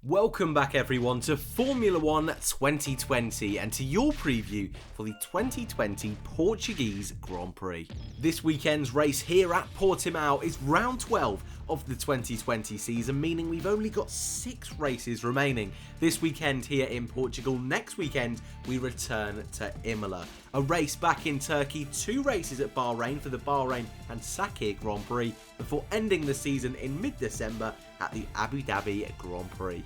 Welcome back everyone to Formula 1 2020 and to your preview for the 2020 Portuguese Grand Prix. This weekend's race here at Portimao is round 12 of the 2020 season, meaning we've only got 6 races remaining this weekend here in Portugal. Next weekend we return to Imola. A race back in Turkey, 2 races at Bahrain for the Bahrain and Sakhir Grand Prix before ending the season in mid-December at the Abu Dhabi Grand Prix.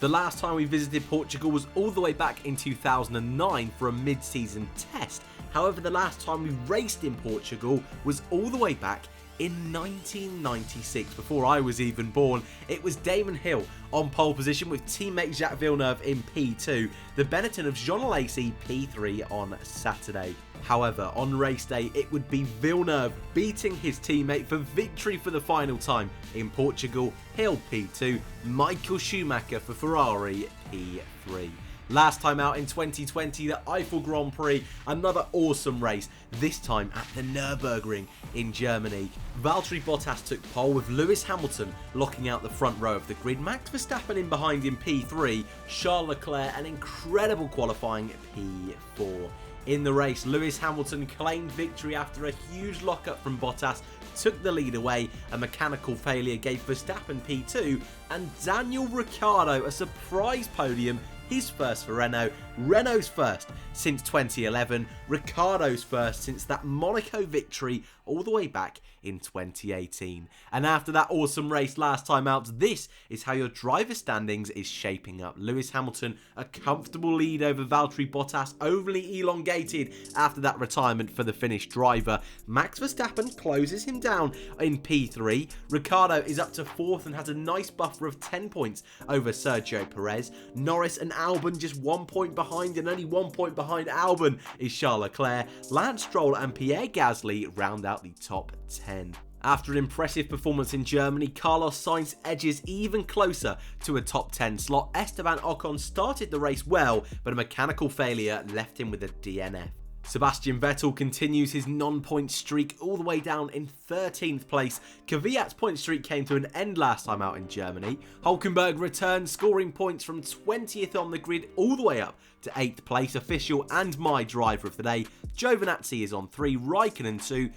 The last time we visited Portugal was all the way back in 2009 for a mid-season test. However, the last time we raced in Portugal was all the way back in 1996, before I was even born. It was Damon Hill on pole position with teammate Jacques Villeneuve in P2, the Benetton of Jean Alesi P3 on Saturday. However, on race day, it would be Villeneuve beating his teammate for victory for the final time in Portugal. Hill P2, Michael Schumacher for Ferrari P3. Last time out in 2020, the Eiffel Grand Prix, another awesome race, this time at the Nürburgring in Germany. Valtteri Bottas took pole with Lewis Hamilton locking out the front row of the grid, Max Verstappen in behind in P3, Charles Leclerc an incredible qualifying P4. In the race, Lewis Hamilton claimed victory after a huge lockup from Bottas, took the lead away. A mechanical failure gave Verstappen P2 and Daniel Ricciardo a surprise podium, his first for Renault, Renault's first since 2011, Ricciardo's first since that Monaco victory all the way back in 2018. And after that awesome race last time out, this is how your driver standings is shaping up. Lewis Hamilton, a comfortable lead over Valtteri Bottas, overly elongated after that retirement for the Finnish driver. Max Verstappen closes him down in P3. Ricciardo is up to 4th and has a nice buffer of 10 points over Sergio Perez. Norris and Albon just 1 point behind, and only 1 point behind Albon is Charles Leclerc. Lance Stroll and Pierre Gasly round out the top 10. After an impressive performance in Germany, Carlos Sainz edges even closer to a top 10 slot. Esteban Ocon started the race well, but a mechanical failure left him with a DNF. Sebastian Vettel continues his non-point streak all the way down in 13th place. Kvyat's point streak came to an end last time out in Germany. Hülkenberg returned, scoring points from 20th on the grid all the way up to 8th place. Official and my driver of the day, Giovinazzi is on 3, Raikkonen 2.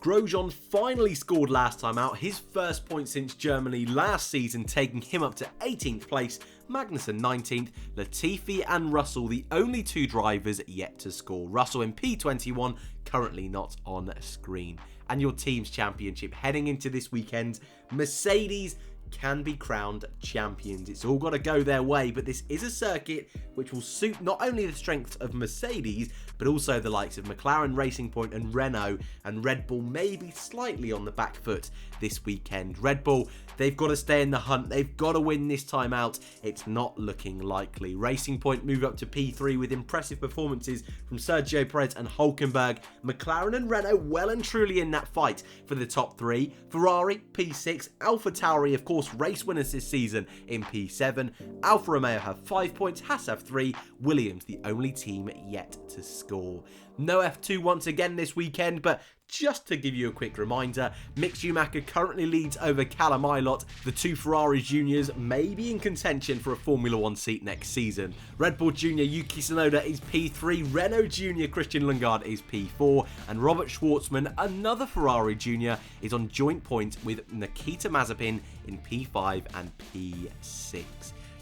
Grosjean finally scored last time out, his first point since Germany last season, taking him up to 18th place. Magnussen 19th, Latifi and Russell the only 2 drivers yet to score. Russell in P21, currently not on screen. And your team's championship heading into this weekend, Mercedes can be crowned champions. It's all got to go their way, but this is a circuit which will suit not only the strengths of Mercedes, but also the likes of McLaren, Racing Point and Renault, and Red Bull may be slightly on the back foot this weekend. Red Bull, they've got to stay in the hunt, they've got to win this time out. It's not looking likely. Racing Point moved up to P3 with impressive performances from Sergio Perez and Hülkenberg. McLaren and Renault well and truly in that fight for the top 3. Ferrari P6, AlphaTauri of course race winners this season in P7. Alfa Romeo have 5 points, Haas have 3, Williams the only team yet to score. No F2 once again this weekend, but just to give you a quick reminder, Mick Schumacher currently leads over Callum Ilott. The 2 Ferrari juniors may be in contention for a Formula 1 seat next season. Red Bull Junior Yuki Tsunoda is P3, Renault Junior Christian Lundgaard is P4, and Robert Schwartzman, another Ferrari junior, is on joint point with Nikita Mazepin in P5 and P6.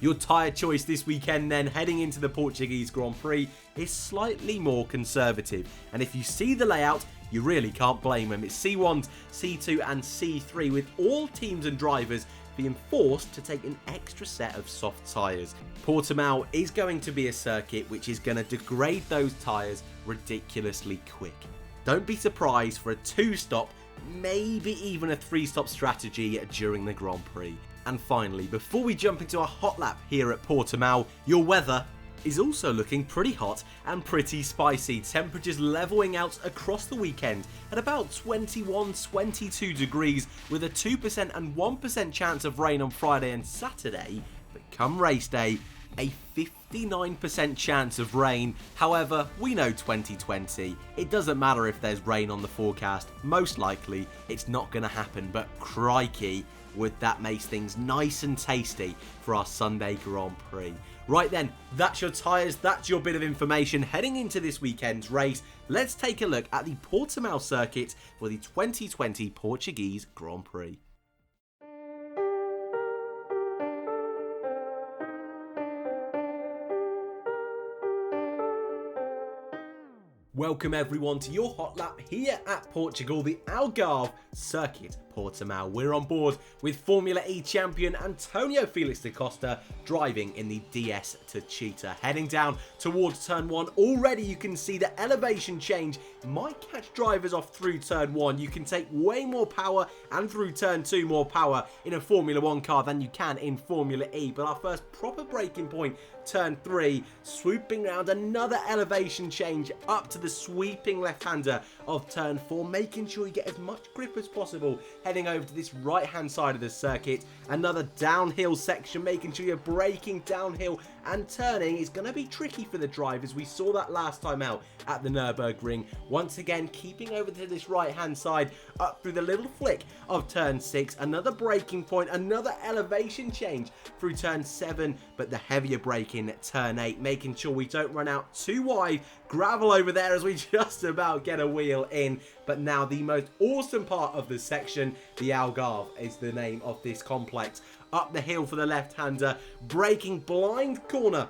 Your tyre choice this weekend then, heading into the Portuguese Grand Prix, is slightly more conservative. And if you see the layout, you really can't blame them. It's C1, C2 and C3, with all teams and drivers being forced to take an extra set of soft tyres. Portimao is going to be a circuit which is going to degrade those tyres ridiculously quick. Don't be surprised for a 2-stop, maybe even a 3-stop strategy during the Grand Prix. And finally, before we jump into a hot lap here at Portimao, your weather is also looking pretty hot and pretty spicy. Temperatures levelling out across the weekend at about 21-22 degrees, with a 2% and 1% chance of rain on Friday and Saturday. But come race day, a 59% chance of rain. However, we know 2020, it doesn't matter if there's rain on the forecast. Most likely, it's not going to happen, but crikey, would that make things nice and tasty for our Sunday Grand Prix. Right then, that's your tyres, that's your bit of information heading into this weekend's race. Let's take a look at the Portimao Circuit for the 2020 Portuguese Grand Prix. Welcome everyone to your hot lap here at Portugal, the Algarve Circuit Portimao. We're on board with Formula E champion Antonio Felix da Costa driving in the DS Techeetah. Heading down towards turn 1, already you can see the elevation change might catch drivers off through turn 1. You can take way more power and through turn 2 more power in a Formula 1 car than you can in Formula E. But our first proper braking point, turn 3, swooping round another elevation change up to the sweeping left-hander of turn 4, making sure you get as much grip as possible heading over to this right-hand side of the circuit. Another downhill section, making sure you're braking downhill and turning is going to be tricky for the drivers. We saw that last time out at the Nürburgring. Once again, keeping over to this right-hand side, up through the little flick of turn 6. Another braking point, another elevation change through turn 7, but the heavier braking at turn 8, making sure we don't run out too wide. Gravel over there as we just about get a wheel in. But now the most awesome part of the section, the Algarve is the name of this complex. Up the hill for the left-hander, braking blind corner,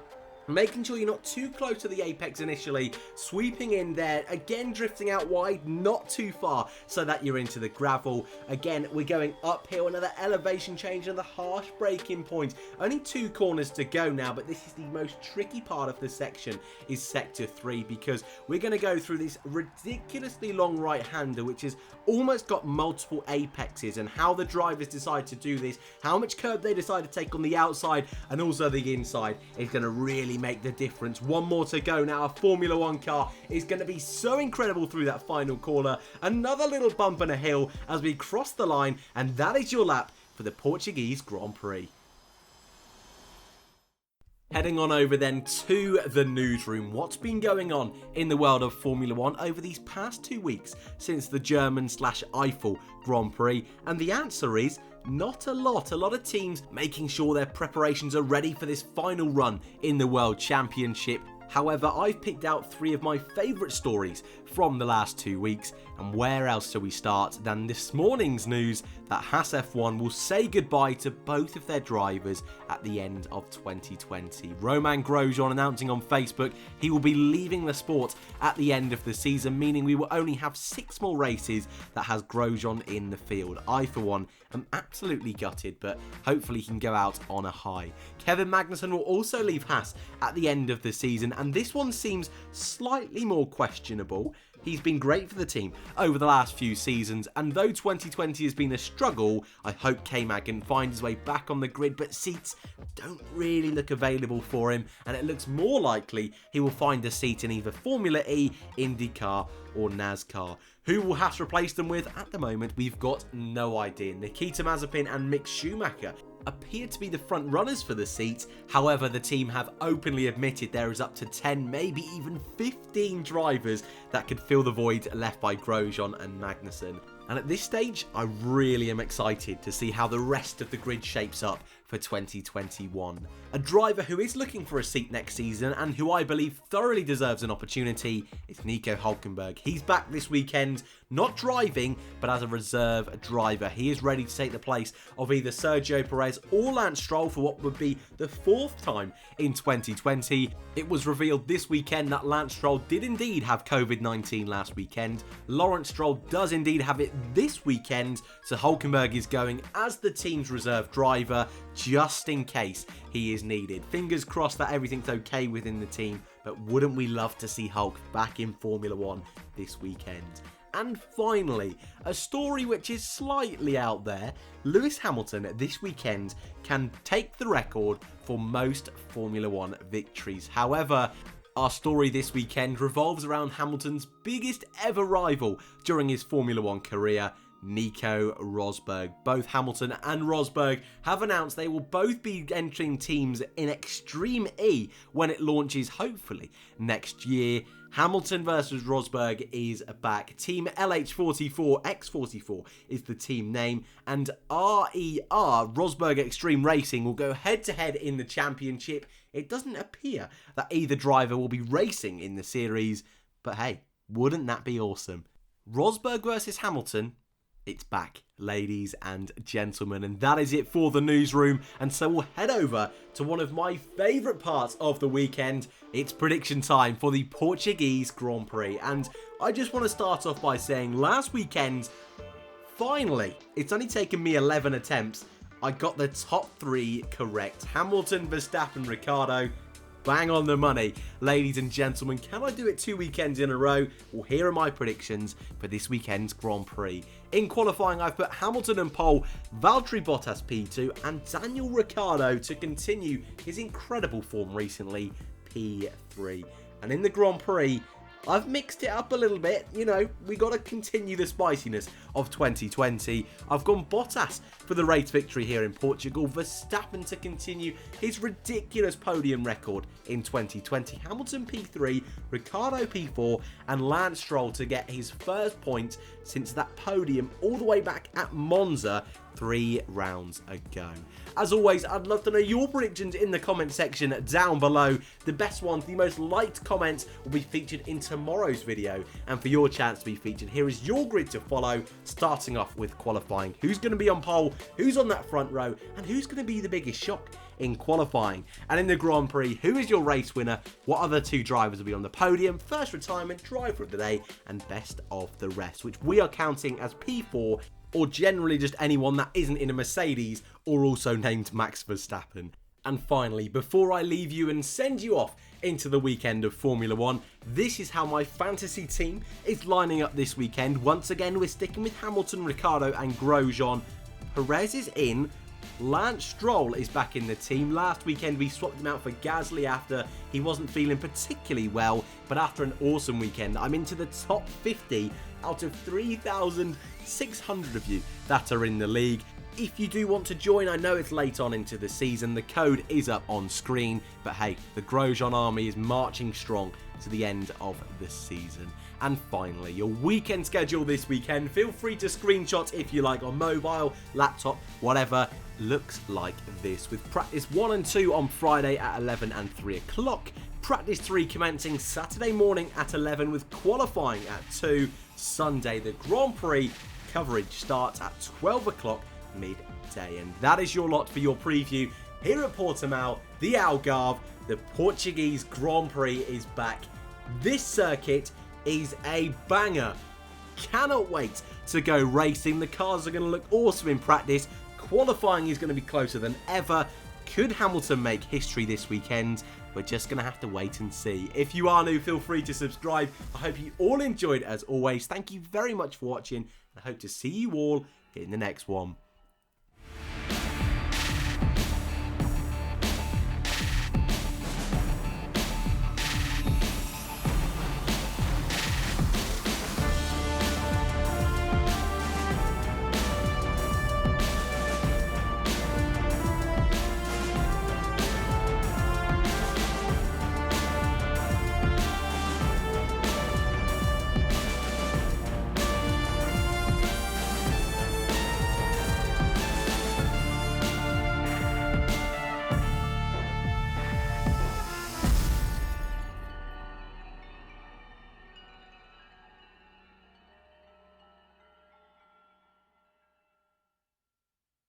making sure you're not too close to the apex initially, sweeping in there, again drifting out wide, not too far, so that you're into the gravel. Again, we're going uphill, another elevation change and the harsh braking point. Only 2 corners to go now, but this is the most tricky part of the section, is sector 3, because we're going to go through this ridiculously long right-hander, which has almost got multiple apexes, and how the drivers decide to do this, how much curb they decide to take on the outside and also the inside, is going to really make the difference. One more to go now. A Formula 1 car is going to be so incredible through that final corner. Another little bump and a hill as we cross the line, and that is your lap for the Portuguese Grand Prix. Heading on over then to the newsroom. What's been going on in the world of Formula 1 over these past 2 weeks since the German/Eiffel Grand Prix? And the answer is not a lot. A lot of teams making sure their preparations are ready for this final run in the World Championship. However, I've picked out 3 of my favourite stories from the last 2 weeks, and where else do we start than this morning's news that Haas F1 will say goodbye to both of their drivers at the end of 2020. Romain Grosjean announcing on Facebook he will be leaving the sport at the end of the season, meaning we will only have 6 more races that has Grosjean in the field. I, for one, am absolutely gutted, but hopefully he can go out on a high. Kevin Magnussen will also leave Haas at the end of the season, and this one seems slightly more questionable. He's been great for the team over the last few seasons, and though 2020 has been a struggle, I hope K-Mag can find his way back on the grid, but seats don't really look available for him, and it looks more likely he will find a seat in either Formula E, IndyCar or NASCAR. Who will Haas replace them with? At the moment, we've got no idea. Nikita Mazepin and Mick Schumacher appear to be the front runners for the seat. However, the team have openly admitted there is up to 10, maybe even 15 drivers that could fill the void left by Grosjean and Magnussen. And at this stage, I really am excited to see how the rest of the grid shapes up for 2021. A driver who is looking for a seat next season and who I believe thoroughly deserves an opportunity is Nico Hülkenberg. He's back this weekend, not driving, but as a reserve driver. He is ready to take the place of either Sergio Perez or Lance Stroll for what would be the 4th time in 2020. It was revealed this weekend that Lance Stroll did indeed have COVID-19 last weekend. Lawrence Stroll does indeed have it this weekend, so Hülkenberg is going as the team's reserve driver just in case he is needed. Fingers crossed that everything's okay within the team, but wouldn't we love to see Hulk back in Formula 1 this weekend? And finally, a story which is slightly out there. Lewis Hamilton this weekend can take the record for most Formula 1 victories. However, our story this weekend revolves around Hamilton's biggest ever rival during his Formula 1 career, Nico Rosberg. Both Hamilton and Rosberg have announced they will both be entering teams in Extreme E when it launches, hopefully, next year. Hamilton versus Rosberg is back. Team LH44 X44 is the team name, and RER, Rosberg Extreme Racing, will go head-to-head in the championship. It doesn't appear that either driver will be racing in the series, but hey, wouldn't that be awesome? Rosberg versus Hamilton. It's back, ladies and gentlemen, and that is it for the newsroom. And so we'll head over to one of my favourite parts of the weekend. It's prediction time for the Portuguese Grand Prix. And I just want to start off by saying last weekend, finally, it's only taken me 11 attempts. I got the top 3 correct. Hamilton, Verstappen, Ricciardo. Bang on the money. Ladies and gentlemen, can I do it 2 weekends in a row? Well, here are my predictions for this weekend's Grand Prix. In qualifying, I've put Hamilton and pole, Valtteri Bottas P2, and Daniel Ricciardo to continue his incredible form recently, P3. And in the Grand Prix, I've mixed it up a little bit. You know, we got to continue the spiciness of 2020. I've gone Bottas for the race victory here in Portugal. Verstappen to continue his ridiculous podium record in 2020. Hamilton P3, Ricciardo P4, and Lance Stroll to get his first point since that podium all the way back at Monza 3 rounds ago. As always, I'd love to know your predictions in the comment section down below. The best ones, the most liked comments will be featured in tomorrow's video. And for your chance to be featured, here is your grid to follow, starting off with qualifying. Who's going to be on pole, who's on that front row, and who's going to be the biggest shock in qualifying? And in the Grand Prix, who is your race winner? What other 2 drivers will be on the podium? First retirement, driver of the day, and best of the rest, which we are counting as P4, or generally just anyone that isn't in a Mercedes or also named Max Verstappen. And finally, before I leave you and send you off into the weekend of Formula 1, this is how my fantasy team is lining up this weekend. Once again, we're sticking with Hamilton, Ricciardo and Grosjean. Perez is in. Lance Stroll is back in the team. Last weekend we swapped him out for Gasly after he wasn't feeling particularly well, but after an awesome weekend, I'm into the top 50 out of 3,600 of you that are in the league. If you do want to join, I know it's late on into the season, the code is up on screen, but hey, the Grosjean army is marching strong to the end of the season. And finally, your weekend schedule this weekend. Feel free to screenshot if you like on mobile, laptop, whatever. Looks like this, with practice 1 and 2 on Friday at 11 and 3 o'clock. Practice 3 commencing Saturday morning at 11 with qualifying at 2. Sunday, the Grand Prix coverage starts at 12 o'clock midday. And that is your lot for your preview here at Portimao, the Algarve. The Portuguese Grand Prix is back. This circuit is a banger. Cannot wait to go racing. The cars are going to look awesome in practice. Qualifying is going to be closer than ever. Could Hamilton make history this weekend? We're just going to have to wait and see. If you are new, feel free to subscribe. I hope you all enjoyed it as always. Thank you very much for watching. I hope to see you all in the next one.